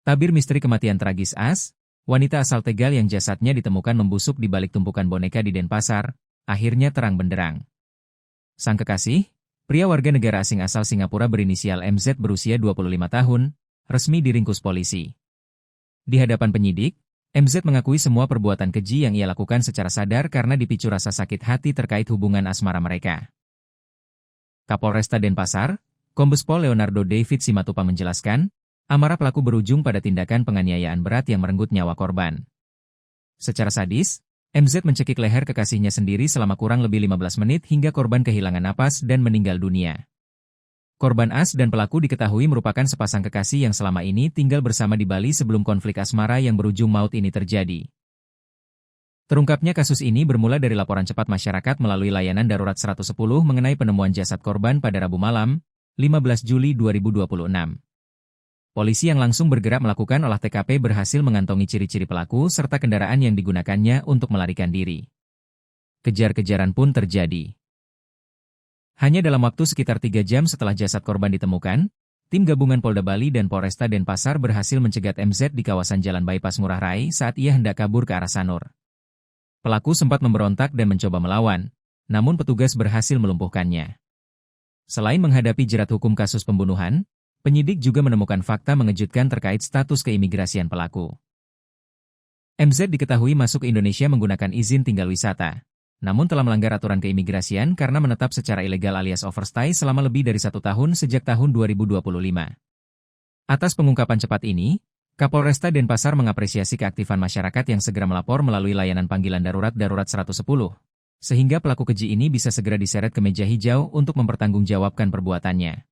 Tabir misteri kematian tragis As, wanita asal Tegal yang jasadnya ditemukan membusuk di balik tumpukan boneka di Denpasar, akhirnya terang benderang. Sang kekasih, pria warga negara asing asal Singapura berinisial MZ berusia 25 tahun, resmi diringkus polisi. Di hadapan penyidik, MZ mengakui semua perbuatan keji yang ia lakukan secara sadar karena dipicu rasa sakit hati terkait hubungan asmara mereka. Kapolresta Denpasar, Kombes Pol Leonardo David Simatupang menjelaskan, amarah pelaku berujung pada tindakan penganiayaan berat yang merenggut nyawa korban. Secara sadis, MZ mencekik leher kekasihnya sendiri selama kurang lebih 15 menit hingga korban kehilangan napas dan meninggal dunia. Korban As dan pelaku diketahui merupakan sepasang kekasih yang selama ini tinggal bersama di Bali sebelum konflik asmara yang berujung maut ini terjadi. Terungkapnya kasus ini bermula dari laporan cepat masyarakat melalui layanan darurat 110 mengenai penemuan jasad korban pada Rabu malam, 15 Juli 2026. Polisi yang langsung bergerak melakukan olah TKP berhasil mengantongi ciri-ciri pelaku serta kendaraan yang digunakannya untuk melarikan diri. Kejar-kejaran pun terjadi. Hanya dalam waktu sekitar 3 jam setelah jasad korban ditemukan, tim gabungan Polda Bali dan Polresta Denpasar berhasil mencegat MZ di kawasan Jalan Bypass Ngurah Rai saat ia hendak kabur ke arah Sanur. Pelaku sempat memberontak dan mencoba melawan, namun petugas berhasil melumpuhkannya. Selain menghadapi jerat hukum kasus pembunuhan, penyidik juga menemukan fakta mengejutkan terkait status keimigrasian pelaku. MZ diketahui masuk ke Indonesia menggunakan izin tinggal wisata, namun telah melanggar aturan keimigrasian karena menetap secara ilegal alias overstay selama lebih dari 1 tahun sejak tahun 2025. Atas pengungkapan cepat ini, Kapolresta Denpasar mengapresiasi keaktifan masyarakat yang segera melapor melalui layanan panggilan darurat 110, sehingga pelaku keji ini bisa segera diseret ke meja hijau untuk mempertanggungjawabkan perbuatannya.